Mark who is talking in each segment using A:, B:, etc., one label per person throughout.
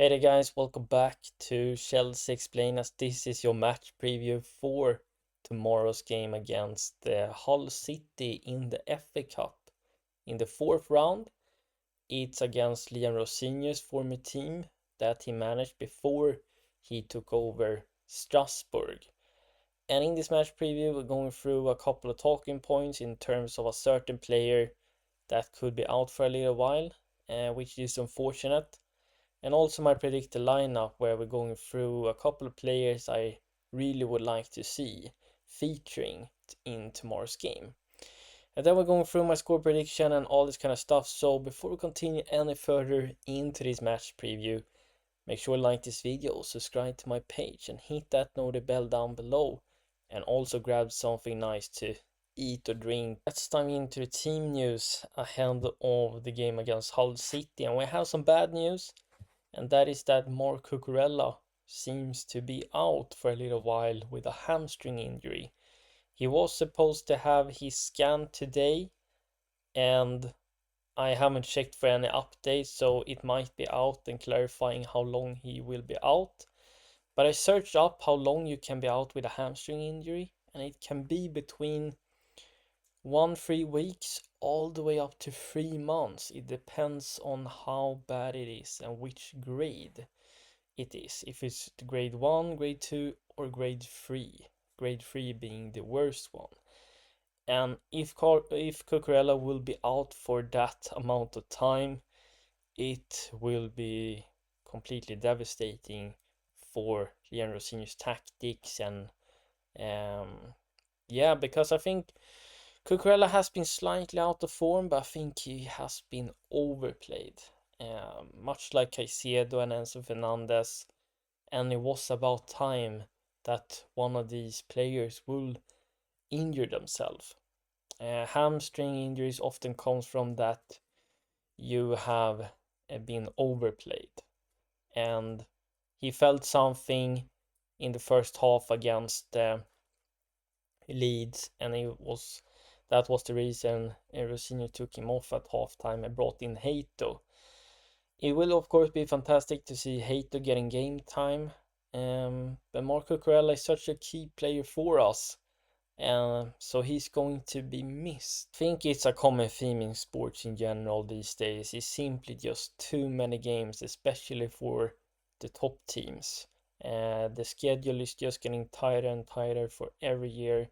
A: Hey there guys, welcome back to Chelsea Explain, as this is your match preview for tomorrow's game against Hull City in the FA Cup. In the fourth round, it's against Liam Rosenior's former team that he managed before he took over Strasbourg. And in this match preview, we're going through a couple of talking points in terms of a certain player that could be out for a little while, which is unfortunate. And also my predicted lineup, where we're going through a couple of players I really would like to see featuring in tomorrow's game. And then we're going through my score prediction and all this kind of stuff. So before we continue any further into this match preview, make sure to like this video, subscribe to my page, and hit that notification bell down below. And also grab something nice to eat or drink. Let's dive into the team news ahead of the game against Hull City. And we have some bad news, and that is that Cucurella seems to be out for a little while with a hamstring injury. He was supposed to have his scan today, and I haven't checked for any updates, so it might be out and clarifying how long he will be out. But I searched up how long you can be out with a hamstring injury, and it can be between 3 weeks all the way up to 3 months. It depends on how bad it is and which grade it is. If it's grade 1, grade 2, or grade 3. Grade 3 being the worst one. And if Cucurella will be out for that amount of time, it will be completely devastating for Leandro Senior's tactics. And yeah, because I think Cucurella has been slightly out of form, but I think he has been overplayed. Much like Caicedo and Enzo Fernandez, and it was about time that one of these players will injure themselves. Hamstring injuries often comes from that you have been overplayed, and he felt something in the first half against Leeds, and that was the reason Rosinho took him off at halftime and brought in Hato. It will of course be fantastic to see Hato getting game time, but Marco Cucurella is such a key player for us, so he's going to be missed. I think it's a common theme in sports in general these days. It's simply just too many games, especially for the top teams. The schedule is just getting tighter and tighter for every year,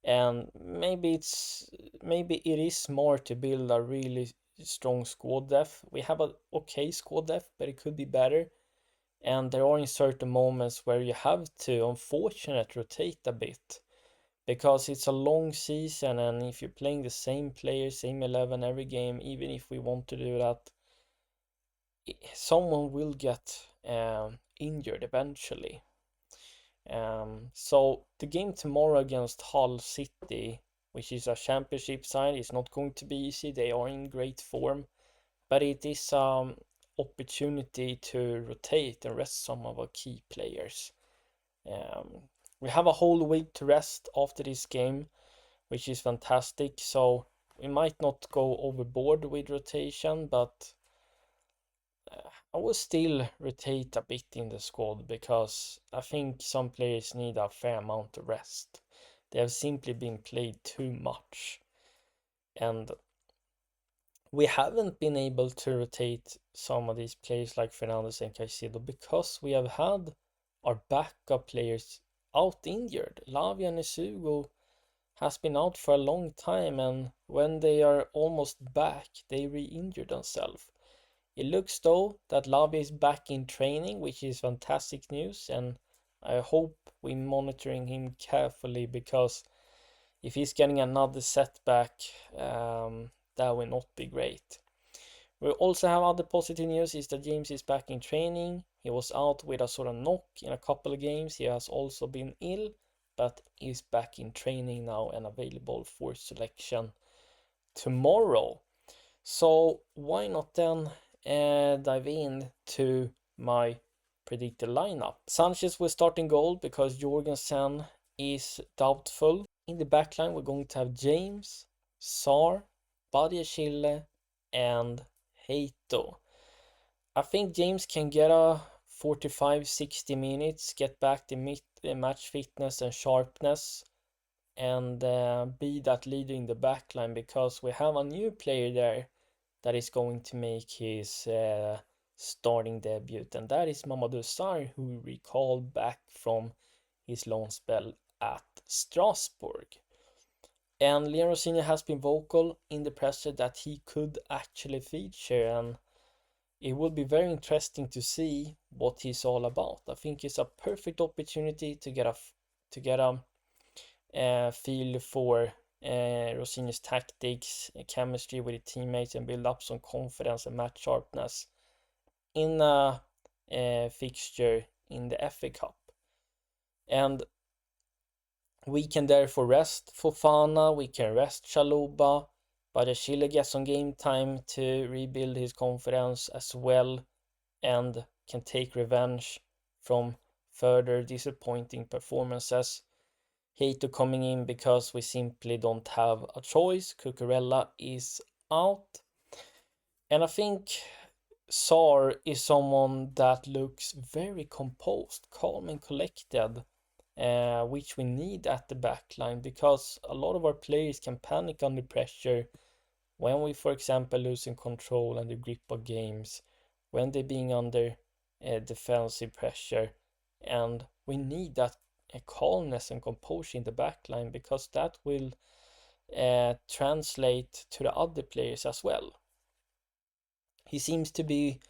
A: and maybe it is smart to build a really strong squad depth. We have a okay squad depth, but it could be better. And there are in certain moments where you have to, unfortunately, rotate a bit, because it's a long season, and if you're playing the same players, same 11 every game, even if we want to do that, someone will get injured eventually. So the game tomorrow against Hull City, which is a championship side, is not going to be easy. They are in great form, but it is opportunity to rotate and rest some of our key players. We have a whole week to rest after this game, which is fantastic. So we might not go overboard with rotation, but I will still rotate a bit in the squad, because I think some players need a fair amount of rest. They have simply been played too much, and we haven't been able to rotate some of these players like Fernandes and Caicedo because we have had our backup players out injured. Lavia and Isugo has been out for a long time, and when they are almost back, they re-injure themselves. It looks though that Lavia is back in training, which is fantastic news, and I hope we're monitoring him carefully, because if he's getting another setback, that will not be great. We also have other positive news, is that James is back in training. He was out with a sort of knock in a couple of games. He has also been ill, but is back in training now and available for selection tomorrow. So why not then dive in to my predicted lineup. Sanchez will start in goal because Jorgensen is doubtful. In the backline, we're going to have James, Sarr, Chile, and Hato. I think James can get a 45-60 minutes, get back the match fitness and sharpness, and be that leader in the backline, because we have a new player there that is going to make his starting debut, and that is Mamadou Sarr, who we recall back from his loan spell at Strasbourg. And Leon Rosini has been vocal in the presser that he could actually feature, and it will be very interesting to see what he's all about. I think it's a perfect opportunity to get a feel for Rossini's tactics, chemistry with his teammates, and build up some confidence and match sharpness in a fixture in the FA Cup. And we can therefore rest Fofana, we can rest Chaluba, but Chile gets some game time to rebuild his confidence as well, and can take revenge from further disappointing performances. Hato coming in because we simply don't have a choice. Cucurella is out. And I think Sarr is someone that looks very composed, calm and collected, which we need at the back line, because a lot of our players can panic under pressure when we, for example, losing control and the grip of games, when they're being under defensive pressure. And we need that calmness and composure in the back line, because that will translate to the other players as well. He seems to be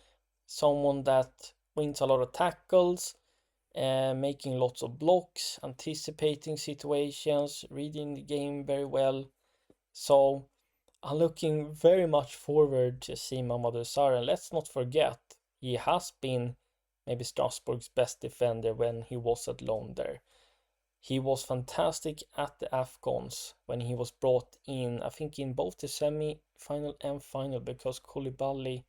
A: someone that wins a lot of tackles, making lots of blocks, anticipating situations, reading the game very well. So I'm looking very much forward to see Mamadou Sarr. And let's not forget, he has been maybe Strasbourg's best defender when he was at loan there. He was fantastic at the AFCONs when he was brought in, I think in both the semi-final and final, because Koulibaly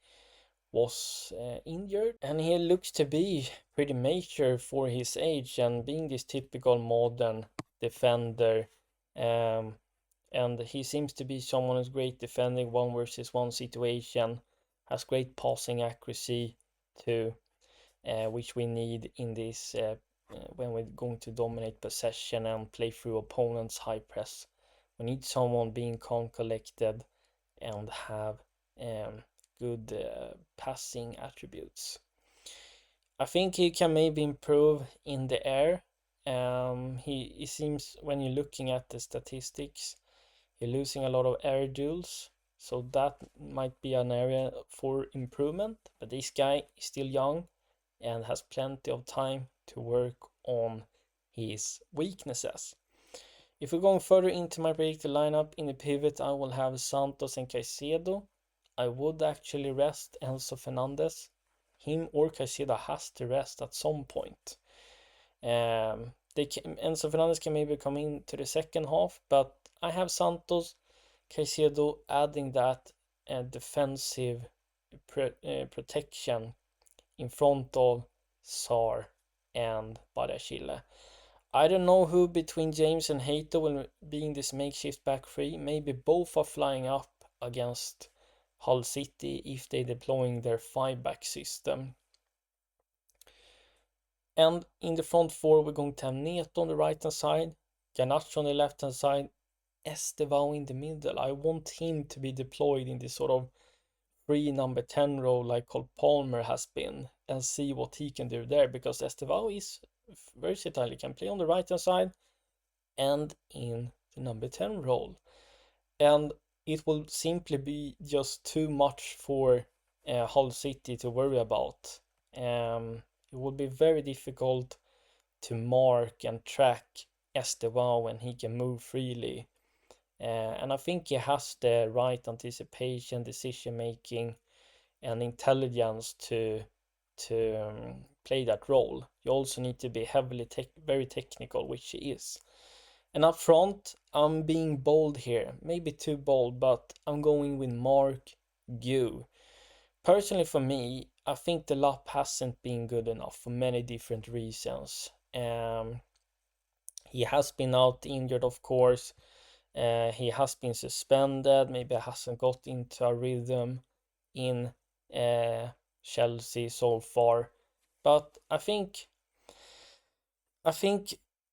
A: was injured, and he looks to be pretty mature for his age and being this typical modern defender. And he seems to be someone who's great defending 1 versus 1 situation, has great passing accuracy too, which we need in this when we're going to dominate possession and play through opponents' high press. We need someone being calm, collected, and have good passing attributes. I think he can maybe improve in the air. He seems, when you're looking at the statistics, you're losing a lot of air duels, so that might be an area for improvement. But this guy is still young and has plenty of time to work on his weaknesses. If we're going further into my predicted lineup, in the pivot I will have Santos and Caicedo. I would actually rest Enzo Fernandez. Him or Caicedo has to rest at some point. Enzo Fernandez can maybe come into the second half, but I have Santos, Caicedo adding that defensive protection in front of Sarr and Chile. I don't know who between James and Hato will be in this makeshift back three. Maybe both are flying up against Hull City if they're deploying their 5-back system. And in the front four, we're going to have Neto on the right hand side, Garnacho on the left hand side, Estevao in the middle. I want him to be deployed in this sort of free number 10 role like Cole Palmer has been, and see what he can do there, because Estevao is versatile. He can play on the right hand side and in the number 10 role. And it will simply be just too much for Hull City to worry about. It will be very difficult to mark and track Estevao when he can move freely. And I think he has the right anticipation, decision making, and intelligence to play that role. You also need to be very technical, which he is. And up front, I'm being bold here, maybe too bold, but I'm going with Mark Guiu. Personally, for me, I think the lap hasn't been good enough for many different reasons. He has been out injured, of course. He has been suspended, maybe hasn't got into a rhythm in Chelsea so far. But I think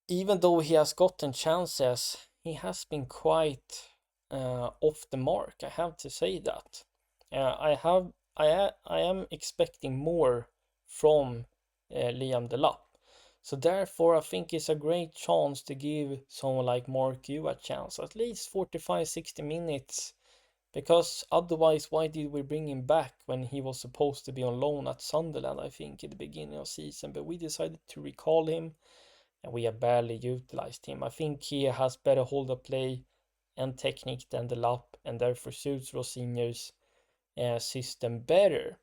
A: even though he has gotten chances, he has been quite off the mark. I have to say that. I am expecting more from Liam Delap. So therefore, I think it's a great chance to give someone like Mark Guiu a chance, at least 45-60 minutes, because otherwise, why did we bring him back when he was supposed to be on loan at Sunderland, I think, at the beginning of season? But we decided to recall him, and we have barely utilized him. I think he has better hold of play and technique than Delap, and therefore suits Rosinier's system better.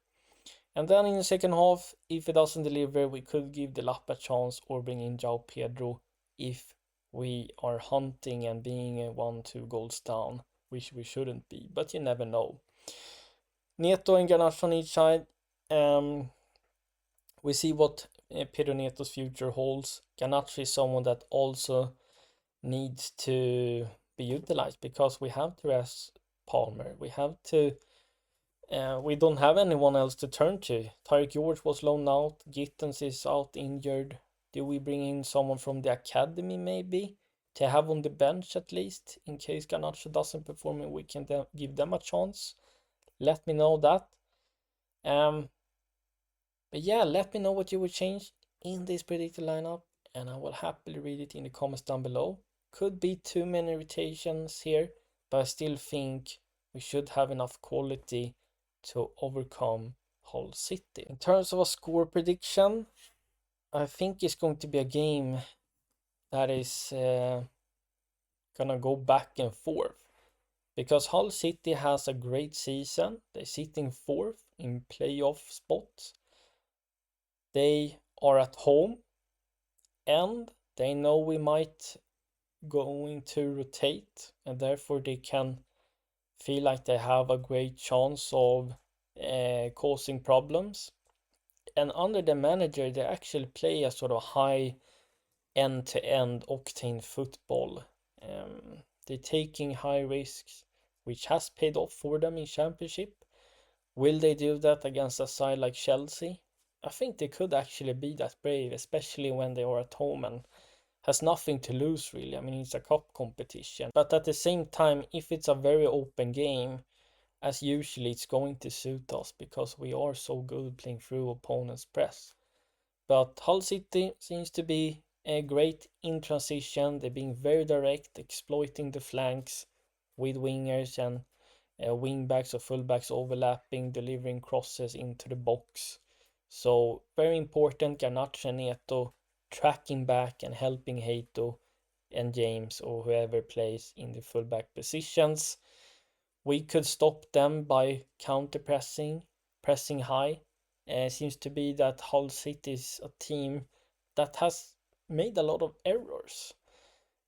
A: And then in the second half, if it doesn't deliver, we could give Delap a chance or bring in João Pedro if we are hunting and being 1-2 goals down, which we shouldn't be, but you never know. Neto and Garnacho on each side. We see what Pedro Neto's future holds. Garnacho is someone that also needs to be utilized because we have to rest Palmer. We don't have anyone else to turn to. Tyreek George was loaned out. Gittens is out injured. Do we bring in someone from the academy maybe to have on the bench at least in case Garnacho doesn't perform and we can give them a chance? Let me know that. But yeah, let me know what you would change in this predicted lineup, and I will happily read it in the comments down below. Could be too many rotations here, but I still think we should have enough quality to overcome Hull City. In terms of a score prediction, I think it's going to be a game that is gonna go back and forth because Hull City has a great season. They're sitting fourth in playoff spots. They are at home and they know we might going to rotate, and therefore they can feel like they have a great chance of causing problems. And under the manager, they actually play a sort of high end-to-end octane football. They're taking high risks, which has paid off for them in Championship. Will they do that against a side like Chelsea? I think they could actually be that brave, especially when they are at home and has nothing to lose really. I mean, it's a cup competition. But at the same time, if it's a very open game, as usually it's going to suit us because we are so good playing through opponents' press. But Hull City seems to be great in transition. They're being very direct, exploiting the flanks with wingers and wingbacks or fullbacks overlapping, delivering crosses into the box. So very important, Garnacho and Neto tracking back and helping Hato and James or whoever plays in the fullback positions. We could stop them by counter pressing high. Seems to be that Hull City is a team that has made a lot of errors.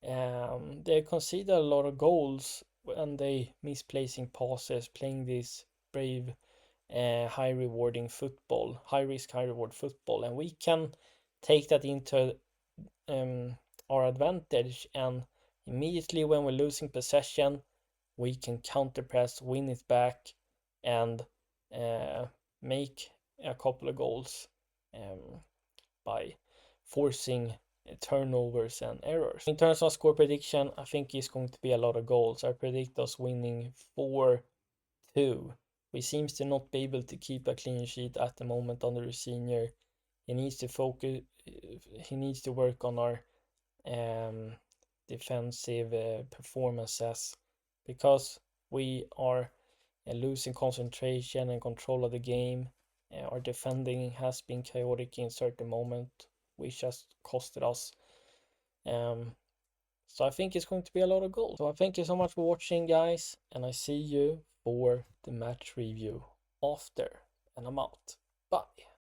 A: They concede a lot of goals and they misplacing passes, playing this brave high rewarding football, high risk, high reward football, and we can take that into our advantage. And immediately when we're losing possession, we can counter press, win it back, and make a couple of goals by forcing turnovers and errors. In terms of score prediction, I think it's going to be a lot of goals. I predict us winning 4-2. We seems to not be able to keep a clean sheet at the moment under the senior. He needs to focus. He needs to work on our defensive performances because we are losing concentration and control of the game. Our defending has been chaotic in certain moments, which has costed us. So I think it's going to be a lot of goals. So I thank you so much for watching, guys, and I see you for the match review after, and I'm out. Bye.